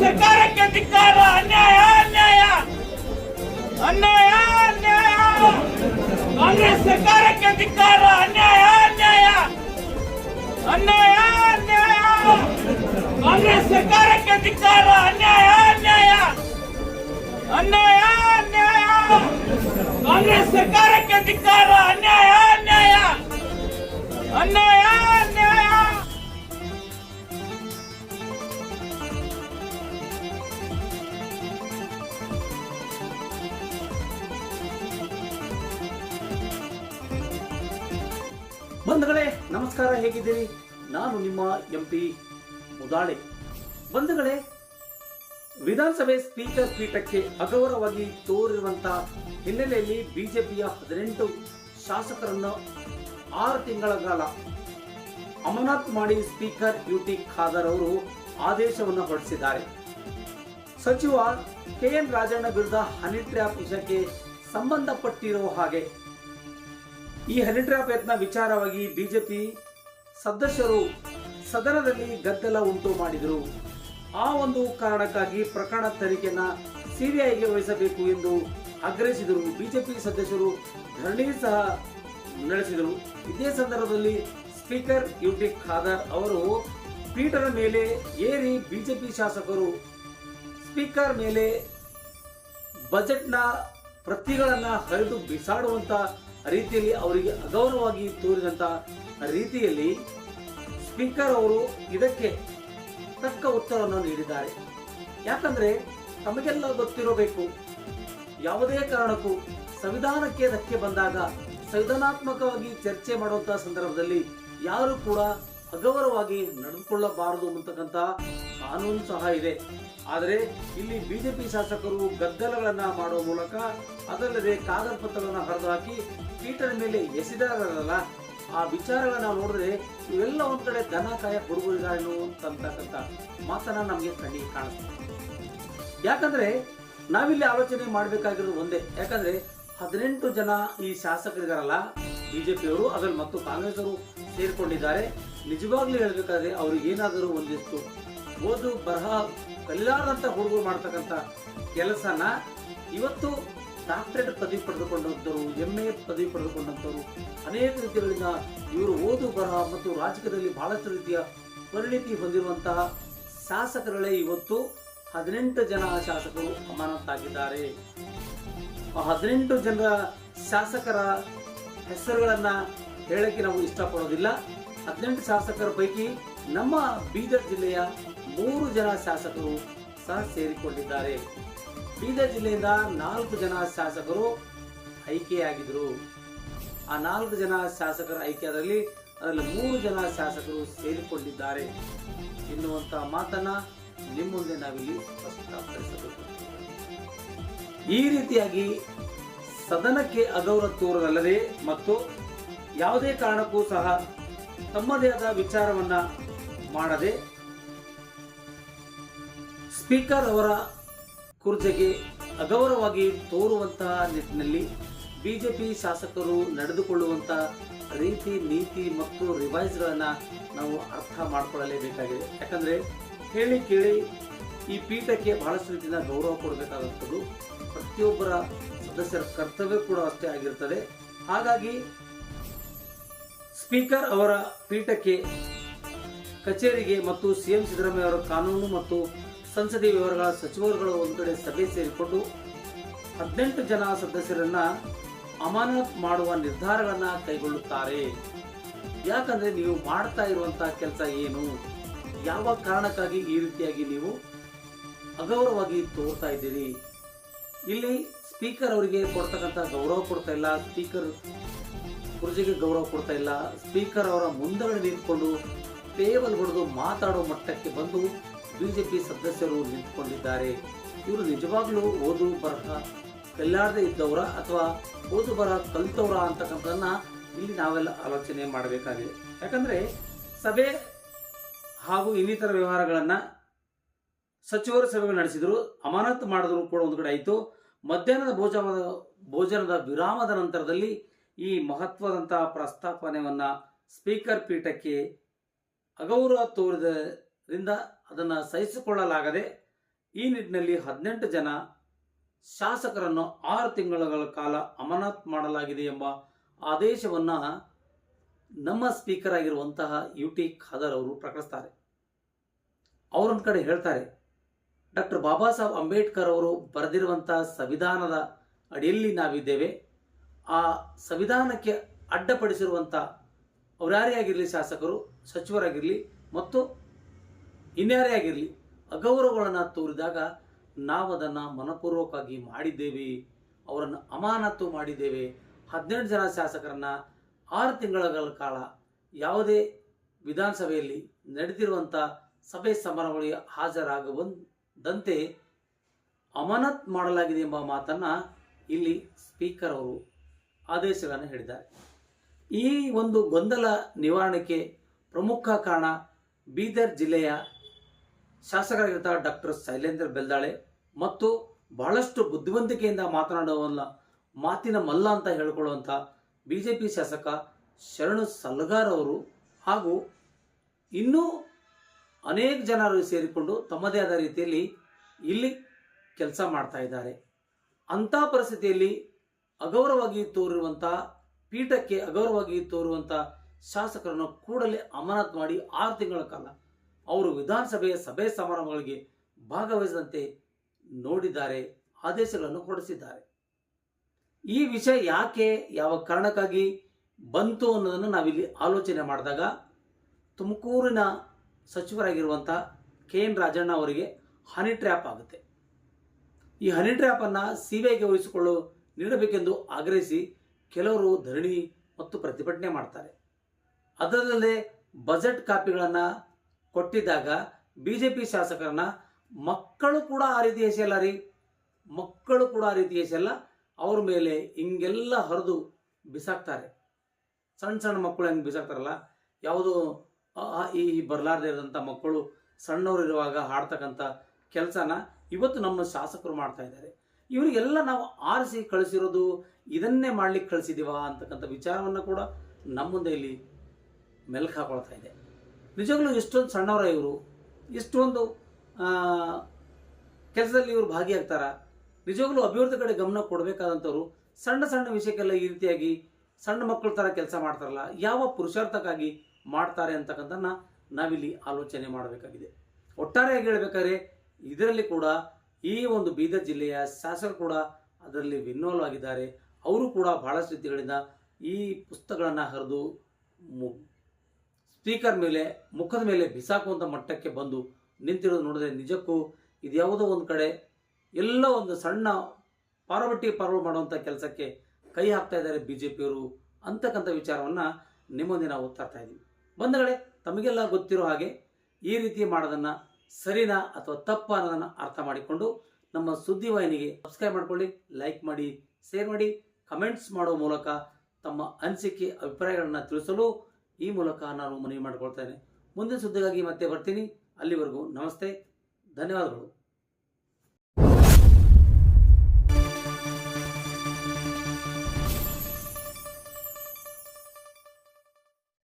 ಸರ್ಕಾರಕ್ಕೆ ಧಿಕ್ಕಾರ. ಅನ್ಯಾಯ ಅನ್ಯಾಯ ಅನ್ಯಾಯ ಅನ್ಯಾಯ. ಕಾಂಗ್ರೆಸ್ ಸರ್ಕಾರಕ್ಕೆ ಧಿಕ್ಕಾರ. ಅನ್ಯಾಯ ಅನ್ಯಾಯ ಅನ್ಯಾಯ ಅನ್ಯಾಯ. ಕಾಂಗ್ರೆಸ್ ಸರ್ಕಾರಕ್ಕೆ ಧಿಕ್ಕಾರ. ಅನ್ಯಾಯ ಅನ್ಯಾಯ ಅನ್ಯಾಯ ಅನ್ಯಾಯ. ಕಾಂಗ್ರೆಸ್ ಸರ್ಕಾರಕ್ಕೆ ಧಿಕ್ಕಾರ. ಅನ್ಯಾಯ ಅನ್ಯಾಯ ಅನ್ಯಾಯ ಅನ್ಯಾಯ. ಬಂಧುಗಳೇ ನಮಸ್ಕಾರ, ಹೇಗಿದ್ದೀರಿ? ನಾನು ನಿಮ್ಮ ಎಂಪಿ ಮುದಾಳೆ. ಬಂಧುಗಳೇ, ವಿಧಾನಸಭೆ ಸ್ಪೀಕರ್ ಪೀಠಕ್ಕೆ ಅಗೌರವವಾಗಿ ತೋರಿರುವಂತಹ ಹಿನ್ನೆಲೆಯಲ್ಲಿ ಬಿಜೆಪಿಯ 18 ಶಾಸಕರನ್ನು 6 ತಿಂಗಳ ಕಾಲ ಅಮಾನತು ಮಾಡಿ ಸ್ಪೀಕರ್ ಯುಟಿ ಖಾದರ್ ಅವರು ಆದೇಶವನ್ನು ಹೊರಡಿಸಿದ್ದಾರೆ. ಸಚಿವ ಕೆಎನ್ ರಾಜಣ್ಣ ವಿರುದ್ಧ ಹನಿ ಟ್ರ್ಯಾಪ್ ವಿಷಯಕ್ಕೆ ಸಂಬಂಧಪಟ್ಟಿರುವ ಹಾಗೆ ಈ ಹನಿ ಟ್ರ್ಯಾಪ್ ಯತ್ನ ವಿಚಾರವಾಗಿ ಬಿಜೆಪಿ ಸದಸ್ಯರು ಸದನದಲ್ಲಿ ಗದ್ದಲ ಉಂಟು ಮಾಡಿದರು. ಆ ಒಂದು ಕಾರಣಕ್ಕಾಗಿ ಪ್ರಕರಣ ತನಿಖೆಯನ್ನ ಸಿಬಿಐಗೆ ವಹಿಸಬೇಕು ಎಂದು ಆಗ್ರಹಿಸಿದರು. ಬಿಜೆಪಿ ಸದಸ್ಯರು ಧರಣಿ ಸಹ ನಡೆಸಿದರು. ಇದೇ ಸಂದರ್ಭದಲ್ಲಿ ಸ್ಪೀಕರ್ ಯುಟಿ ಖಾದರ್ ಅವರು ಪೀಠದ ಮೇಲೆ ಏರಿ ಬಿಜೆಪಿ ಶಾಸಕರು ಸ್ಪೀಕರ್ ಮೇಲೆ ಬಜೆಟ್ನ ಪ್ರತಿಗಳನ್ನ ಹರಿದು ಬಿಸಾಡುವಂತ ರೀತಿಯಲ್ಲಿ ಅವರಿಗೆ ಅಗೌರವವಾಗಿ ತೋರಿದಂತ ರೀತಿಯಲ್ಲಿ ಸ್ಪೀಕರ್ ಅವರು ಇದಕ್ಕೆ ತಕ್ಕ ಉತ್ತರವನ್ನು ನೀಡಿದ್ದಾರೆ. ಯಾಕಂದ್ರೆ ತಮಗೆಲ್ಲ ಗೊತ್ತಿರಬೇಕು, ಯಾವುದೇ ಕಾರಣಕ್ಕೂ ಸಂವಿಧಾನಕ್ಕೆ ಧಕ್ಕೆ ಬಂದಾಗ ಸಂವಿಧಾನಾತ್ಮಕವಾಗಿ ಚರ್ಚೆ ಮಾಡುವಂತಹ ಸಂದರ್ಭದಲ್ಲಿ ಯಾರು ಕೂಡ ಅಗೌರವವಾಗಿ ನಡೆದುಕೊಳ್ಳಬಾರದು ಅಂತಕ್ಕಂಥ ಕಾನೂನು ಸಹ ಇದೆ. ಆದರೆ ಇಲ್ಲಿ ಬಿಜೆಪಿ ಶಾಸಕರು ಗದ್ದಲಗಳನ್ನ ಮಾಡುವ ಮೂಲಕ, ಅದಲ್ಲದೆ ಕಾಗದ ಪತ್ರಗಳನ್ನು ಹರಿದು ಹಾಕಿ ಪೀಠದ ಮೇಲೆ ಎಸೆದಾರಲ್ಲ, ಆ ವಿಚಾರಗಳನ್ನ ನೋಡಿದ್ರೆ ಇವೆಲ್ಲ ಒಂದ್ ಕಡೆ ದನ ಕಾಯ ಹುಡುಗರಿಗಾರೇನು ಅಂತಕ್ಕಂಥ ಮಾತನ್ನ ನಮಗೆ ಕಣ್ಣಿಗೆ ಕಾಣಿಸ್ತದೆ. ಯಾಕಂದ್ರೆ ನಾವಿಲ್ಲಿ ಆಲೋಚನೆ ಮಾಡಬೇಕಾಗಿರೋದು ಒಂದೇ. ಯಾಕಂದ್ರೆ 18 ಜನ ಈ ಶಾಸಕರಿದಾರಲ್ಲ ಬಿಜೆಪಿಯವರು, ಅದರಲ್ಲಿ ಮತ್ತು ಕಾಂಗ್ರೆಸ್ ಅವರು ಸೇರ್ಕೊಂಡಿದ್ದಾರೆ. ನಿಜವಾಗ್ಲೂ ಹೇಳ್ಬೇಕಾದ್ರೆ ಅವ್ರಿಗೆ ಏನಾದರೂ ಒಂದಿಷ್ಟು ಓದು ಬರಹ ಕಲಿಲಾರದಂತ ಹುಡುಗರು ಮಾಡ್ತಕ್ಕಂಥ ಕೆಲಸನ ಇವತ್ತು ಡಾಕ್ಟರೇಟ್ ಪದವಿ ಪಡೆದುಕೊಂಡಂತವರು, MA ಪದವಿ ಪಡೆದುಕೊಂಡಂತವರು, ಅನೇಕ ರೀತಿಗಳಿಂದ ಇವರು ಓದು ಬರಹ ಮತ್ತು ರಾಜಕೀಯದಲ್ಲಿ ಬಹಳಷ್ಟು ರೀತಿಯ ಪರಿಣಿತಿ ಹೊಂದಿರುವಂತಹ ಶಾಸಕರುಗಳೇ ಇವತ್ತು 18 ಜನ ಶಾಸಕರು ಅಮಾನತಾಗಿದ್ದಾರೆ. 18 ಜನರ ಶಾಸಕರ ಹೆಸರುಗಳನ್ನ ಹೇಳಕ್ಕೆ ನಾವು ಇಷ್ಟಪಡೋದಿಲ್ಲ. 18 ಶಾಸಕರ ಪೈಕಿ ನಮ್ಮ ಬೀದರ್ ಜಿಲ್ಲೆಯ 3 ಜನ ಶಾಸಕರು ಸಹ ಸೇರಿಕೊಂಡಿದ್ದಾರೆ. ಬೀದರ್ ಜಿಲ್ಲೆಯಿಂದ 4 ಜನ ಶಾಸಕರು ಆಯ್ಕೆಯಾಗಿದ್ರು. ಆ 4 ಜನ ಶಾಸಕರ ಆಯ್ಕೆಯಾದಲ್ಲಿ ಅದರಲ್ಲಿ 3 ಜನ ಶಾಸಕರು ಸೇರಿಕೊಂಡಿದ್ದಾರೆ ಎನ್ನುವಂತ ಮಾತನ್ನ ನಿಮ್ಮ ಮುಂದೆ ನಾವಿಲ್ಲಿ ಸ್ಪಷ್ಟಪಡಿಸಬೇಕು. ಈ ರೀತಿಯಾಗಿ ಸದನಕ್ಕೆ ಅಗೌರವ ತೋರದಲ್ಲದೆ ಮತ್ತು ಯಾವುದೇ ಕಾರಣಕ್ಕೂ ಸಹ ತಮ್ಮದೇ ಆದ ವಿಚಾರವನ್ನ ಮಾಡದೆ ಸ್ಪೀಕರ್ ಅವರ ಕುರ್ಚಿಗೆ ಅಗೌರವವಾಗಿ ತೋರುವಂತಹ ನಿಟ್ಟಿನಲ್ಲಿ ಬಿಜೆಪಿ ಶಾಸಕರು ನಡೆದುಕೊಳ್ಳುವಂತಹ ರೀತಿ ನೀತಿ ಮತ್ತು ರಿವೈಸ್ಗಳನ್ನ ನಾವು ಅರ್ಥ ಮಾಡಿಕೊಳ್ಳಲೇಬೇಕಾಗಿದೆ. ಯಾಕಂದ್ರೆ ಹೇಳಿ ಕೇಳಿ ಈ ಪೀಠಕ್ಕೆ ಬಹಳಷ್ಟು ರೀತಿಯಿಂದ ಗೌರವ ಕೊಡಬೇಕಾಗುತ್ತದೆ. ಪ್ರತಿಯೊಬ್ಬರ ಸದಸ್ಯರ ಕರ್ತವ್ಯ ಕೂಡ ಅಷ್ಟೇ ಆಗಿರುತ್ತದೆ. ಹಾಗಾಗಿ ಸ್ಪೀಕರ್ ಅವರ ಪೀಠಕ್ಕೆ, ಕಚೇರಿಗೆ ಮತ್ತು ಸಿಎಂ ಸಿದ್ದರಾಮಯ್ಯ ಅವರ ಕಾನೂನು ಮತ್ತು ಸಂಸದೀಯ ವ್ಯವಹಾರಗಳ ಸಚಿವರುಗಳು ಒಂದು ಕಡೆ ಸಭೆ ಸೇರಿಕೊಂಡು 18 ಜನ ಸದಸ್ಯರನ್ನ ಅಮಾನತ್ ಮಾಡುವ ನಿರ್ಧಾರಗಳನ್ನ ಕೈಗೊಳ್ಳುತ್ತಾರೆ. ಯಾಕಂದ್ರೆ ನೀವು ಮಾಡ್ತಾ ಇರುವಂತಹ ಕೆಲಸ ಏನು, ಯಾವ ಕಾರಣಕ್ಕಾಗಿ ಈ ರೀತಿಯಾಗಿ ನೀವು ಅಗೌರವವಾಗಿ ತೋರ್ತಾ ಇದ್ದೀರಿ. ಇಲ್ಲಿ ಸ್ಪೀಕರ್ ಅವರಿಗೆ ಕೊಡ್ತಕ್ಕಂಥ ಗೌರವ ಕೊಡ್ತಾ ಇಲ್ಲ, ಸ್ಪೀಕರ್ ಕುರ್ಚಿಗೆ ಗೌರವ ಕೊಡ್ತಾ ಇಲ್ಲ. ಸ್ಪೀಕರ್ ಅವರ ಮುಂದಗಡೆ ನಿಂತ್ಕೊಂಡು ಟೇಬಲ್ ಹೊಡೆದು ಮಾತಾಡೋ ಮಟ್ಟಕ್ಕೆ ಬಂದು ಬಿಜೆಪಿ ಸದಸ್ಯರು ನಿಂತುಕೊಂಡಿದ್ದಾರೆ. ಇವರು ನಿಜವಾಗ್ಲೂ ಓದು ಬರಹ ಕಲ್ಯಾಣದೇ ಇದ್ದವರ ಅಥವಾ ಓದು ಬರಹ ಕಲಿತವರ ಅಂತಕ್ಕಂಥದನ್ನ ಇಲ್ಲಿ ನಾವೆಲ್ಲ ಆಲೋಚನೆ ಮಾಡಬೇಕಾಗಿದೆ. ಯಾಕಂದ್ರೆ ಸಭೆ ಹಾಗೂ ಇನ್ನಿತರ ವ್ಯವಹಾರಗಳನ್ನ ಸಚಿವರು ಸಭೆಗಳು ನಡೆಸಿದ್ರು, ಅಮಾನತು ಮಾಡಿದ್ರು ಕೂಡ ಒಂದು ಕಡೆ ಆಯಿತು. ಮಧ್ಯಾಹ್ನದ ಭೋಜನದ ವಿರಾಮದ ನಂತರದಲ್ಲಿ ಈ ಮಹತ್ವದಂತಹ ಪ್ರಸ್ತಾಪನೆಯನ್ನ ಸ್ಪೀಕರ್ ಪೀಠಕ್ಕೆ ಅಗೌರವ ತೋರಿದರಿಂದ ಅದನ್ನು ಸಹಿಸಿಕೊಳ್ಳಲಾಗದೆ ಈ ನಿಟ್ಟಿನಲ್ಲಿ 18 ಜನ ಶಾಸಕರನ್ನು 6 ತಿಂಗಳ ಕಾಲ ಅಮಾನತ್ ಮಾಡಲಾಗಿದೆ ಎಂಬ ಆದೇಶವನ್ನು ನಮ್ಮ ಸ್ಪೀಕರ್ ಆಗಿರುವಂತಹ UT ಖಾದರ್ ಅವರು ಪ್ರಕಟಿಸ್ತಾರೆ. ಅವರೊಂದು ಕಡೆ ಹೇಳ್ತಾರೆ, ಡಾಕ್ಟರ್ ಬಾಬಾ ಸಾಹೇಬ್ ಅಂಬೇಡ್ಕರ್ ಅವರು ಬರೆದಿರುವಂತಹ ಸಂವಿಧಾನದ ಅಡಿಯಲ್ಲಿ ನಾವಿದ್ದೇವೆ. ಆ ಸಂವಿಧಾನಕ್ಕೆ ಅಡ್ಡಪಡಿಸಿರುವಂಥ ಅವರ್ಯಾರೇ ಆಗಿರಲಿ, ಶಾಸಕರು, ಸಚಿವರಾಗಿರಲಿ ಮತ್ತು ಇನ್ಯಾರೇ ಆಗಿರಲಿ, ಅಗೌರವಗಳನ್ನು ತೋರಿದಾಗ ನಾವು ಅದನ್ನು ಮನಪೂರ್ವಕವಾಗಿ ಮಾಡಿದ್ದೇವೆ, ಅವರನ್ನು ಅಮಾನತು ಮಾಡಿದ್ದೇವೆ. 18 ಜನ ಶಾಸಕರನ್ನು 6 ತಿಂಗಳ ಕಾಲ ಯಾವುದೇ ವಿಧಾನಸಭೆಯಲ್ಲಿ ನಡೆದಿರುವಂಥ ಸಭೆ ಸಮಾರಂಭಗಳಿಗೆ ಹಾಜರಾಗದಂತೆ ಅಮಾನತ್ ಮಾಡಲಾಗಿದೆ ಎಂಬ ಮಾತನ್ನು ಇಲ್ಲಿ ಸ್ಪೀಕರ್ ಅವರು ಆದೇಶಗಳನ್ನು ಹೇಳಿದ್ದಾರೆ. ಈ ಒಂದು ಗೊಂದಲ ನಿವಾರಣೆಗೆ ಪ್ರಮುಖ ಕಾರಣ ಬೀದರ್ ಜಿಲ್ಲೆಯ ಶಾಸಕರಾಗಿರ್ತಾರೆ ಡಾಕ್ಟರ್ ಶೈಲೇಂದ್ರ ಬೆಲ್ದಾಳೆ ಮತ್ತು ಬಹಳಷ್ಟು ಬುದ್ಧಿವಂತಿಕೆಯಿಂದ ಮಾತನಾಡುವಲ್ಲ ಮಾತಿನ ಮಲ್ಲ ಅಂತ ಹೇಳಿಕೊಳ್ಳುವಂಥ BJP ಶಾಸಕ ಶರಣು ಸಲ್ಗಾರ್ ಅವರು ಹಾಗೂ ಇನ್ನೂ ಅನೇಕ ಜನರು ಸೇರಿಕೊಂಡು ತಮ್ಮದೇ ಆದ ರೀತಿಯಲ್ಲಿ ಇಲ್ಲಿ ಕೆಲಸ ಮಾಡ್ತಾ ಇದ್ದಾರೆ. ಅಂಥ ಪರಿಸ್ಥಿತಿಯಲ್ಲಿ ಅಗೌರವವಾಗಿ ತೋರಿರುವಂಥ ಪೀಠಕ್ಕೆ ಅಗೌರವವಾಗಿ ತೋರುವಂಥ ಶಾಸಕರನ್ನು ಕೂಡಲೇ ಅಮಾನತ್ ಮಾಡಿ 6 ತಿಂಗಳ ಕಾಲ ಅವರು ವಿಧಾನಸಭೆಯ ಸಭೆ ಸಮಾರಂಭಗಳಿಗೆ ಭಾಗವಹಿಸದಂತೆ ನೋಡಿದ್ದಾರೆ, ಆದೇಶಗಳನ್ನು ಹೊರಡಿಸಿದ್ದಾರೆ. ಈ ವಿಷಯ ಯಾಕೆ, ಯಾವ ಕಾರಣಕ್ಕಾಗಿ ಬಂತು ಅನ್ನೋದನ್ನು ನಾವಿಲ್ಲಿ ಆಲೋಚನೆ ಮಾಡಿದಾಗ ತುಮಕೂರಿನ ಸಚಿವರಾಗಿರುವಂಥ KN ರಾಜಣ್ಣ ಅವರಿಗೆ ಹನಿ ಟ್ರ್ಯಾಪ್ ಆಗುತ್ತೆ. ಈ ಹನಿ ಟ್ರ್ಯಾಪನ್ನು CBIಗೆ ನೀಡಬೇಕೆಂದು ಆಗ್ರಹಿಸಿ ಕೆಲವರು ಧರಣಿ ಮತ್ತು ಪ್ರತಿಭಟನೆ ಮಾಡ್ತಾರೆ. ಅದರಲ್ಲದೆ ಬಜೆಟ್ ಕಾಪಿಗಳನ್ನು ಕೊಟ್ಟಿದ್ದಾಗ BJP ಶಾಸಕರನ್ನ ಮಕ್ಕಳು ಕೂಡ ಆ ರೀತಿ ಎಸೆಯಲ್ಲ ರೀ, ಮಕ್ಕಳು ಕೂಡ ಆ ರೀತಿ ಎಸೆಯಲ್ಲ, ಅವ್ರ ಮೇಲೆ ಹಿಂಗೆಲ್ಲ ಹರಿದು ಬಿಸಾಕ್ತಾರೆ. ಸಣ್ಣ ಸಣ್ಣ ಮಕ್ಕಳು ಹೆಂಗೆ ಬಿಸಾಕ್ತಾರಲ್ಲ, ಯಾವುದೋ ಈ ಬರಲಾರದೇ ಇರೋಂಥ ಮಕ್ಕಳು ಸಣ್ಣವರಿರುವಾಗ ಹಾಡ್ತಕ್ಕಂಥ ಕೆಲಸನ ಇವತ್ತು ನಮ್ಮ ಶಾಸಕರು ಮಾಡ್ತಾ ಇದ್ದಾರೆ. ಇವರಿಗೆಲ್ಲ ನಾವು ಆರಿಸಿ ಕಳಿಸಿರೋದು ಇದನ್ನೇ ಮಾಡ್ಲಿಕ್ಕೆ ಕಳಿಸಿದೀವ ಅಂತಕ್ಕಂಥ ವಿಚಾರವನ್ನು ಕೂಡ ನಮ್ಮ ಮುಂದೆ ಇಲ್ಲಿ ಮೆಲ್ಕು ಹಾಕೊಳ್ತಾ ಇದೆ. ನಿಜವಾಗ್ಲೂ ಇಷ್ಟೊಂದು ಸಣ್ಣವರ ಇವರು, ಇಷ್ಟೊಂದು ಕೆಲಸದಲ್ಲಿ ಇವರು ಭಾಗಿಯಾಗ್ತಾರ? ನಿಜವಾಗ್ಲೂ ಅಭಿವೃದ್ಧಿ ಕಡೆ ಗಮನ ಕೊಡಬೇಕಾದಂಥವ್ರು ಸಣ್ಣ ಸಣ್ಣ ವಿಷಯಕ್ಕೆಲ್ಲ ಈ ರೀತಿಯಾಗಿ ಸಣ್ಣ ಮಕ್ಕಳ ಥರ ಕೆಲಸ ಮಾಡ್ತಾರಲ್ಲ, ಯಾವ ಪುರುಷಾರ್ಥಕ್ಕಾಗಿ ಮಾಡ್ತಾರೆ ಅಂತಕ್ಕಂಥನ್ನ ನಾವಿಲ್ಲಿ ಆಲೋಚನೆ ಮಾಡಬೇಕಾಗಿದೆ. ಒಟ್ಟಾರೆಯಾಗಿ ಹೇಳಬೇಕಾದ್ರೆ ಇದರಲ್ಲಿ ಕೂಡ ಈ ಒಂದು ಬೀದರ್ ಜಿಲ್ಲೆಯ ಶಾಸಕರು ಕೂಡ ಅದರಲ್ಲಿ ಇನ್ವಾಲ್ವ್ ಆಗಿದ್ದಾರೆ. ಅವರು ಕೂಡ ಬಹಳಷ್ಟು ರೀತಿಗಳಿಂದ ಈ ಪುಸ್ತಕಗಳನ್ನು ಹರಿದು ಸ್ಪೀಕರ್ ಮೇಲೆ ಮುಖದ ಮೇಲೆ ಬಿಸಾಕುವಂಥ ಮಟ್ಟಕ್ಕೆ ಬಂದು ನಿಂತಿರೋದು ನೋಡಿದ್ರೆ ನಿಜಕ್ಕೂ ಇದ್ಯಾವುದೋ ಒಂದು ಕಡೆ ಎಲ್ಲ ಒಂದು ಸಣ್ಣ ಪಾರ್ವಲ್ ಮಾಡುವಂಥ ಕೆಲಸಕ್ಕೆ ಕೈ ಹಾಕ್ತಾ ಇದ್ದಾರೆ BJPಯವರು ಅಂತಕ್ಕಂಥ ವಿಚಾರವನ್ನು ನಿಮ್ಮೊಂದಿಗೆ ನಾವು ತರ್ತಾ ಇದ್ದೀವಿ. ಬಂಧುಗಳೇ, ತಮಗೆಲ್ಲ ಗೊತ್ತಿರೋ ಹಾಗೆ ಈ ರೀತಿ ಮಾಡೋದನ್ನು ಸರಿನಾ ಅಥವಾ ತಪ್ಪಾ ಅನ್ನೋದನ್ನು ಅರ್ಥ ಮಾಡಿಕೊಂಡು ನಮ್ಮ ಸುದ್ದಿವಾಹಿನಿಗೆ ಸಬ್ಸ್ಕ್ರೈಬ್ ಮಾಡ್ಕೊಳ್ಳಿ, ಲೈಕ್ ಮಾಡಿ, ಶೇರ್ ಮಾಡಿ, ಕಮೆಂಟ್ಸ್ ಮಾಡೋ ಮೂಲಕ ತಮ್ಮ ಅನಿಸಿಕೆ ಅಭಿಪ್ರಾಯಗಳನ್ನು ತಿಳಿಸಲು ಈ ಮೂಲಕ ನಾನು ಮನವಿ ಮಾಡಿಕೊಳ್ತೇನೆ. ಮುಂದಿನ ಸುದ್ದಿಗಾಗಿ ಮತ್ತೆ ಬರ್ತೀನಿ. ಅಲ್ಲಿವರೆಗೂ ನಮಸ್ತೆ, ಧನ್ಯವಾದಗಳು.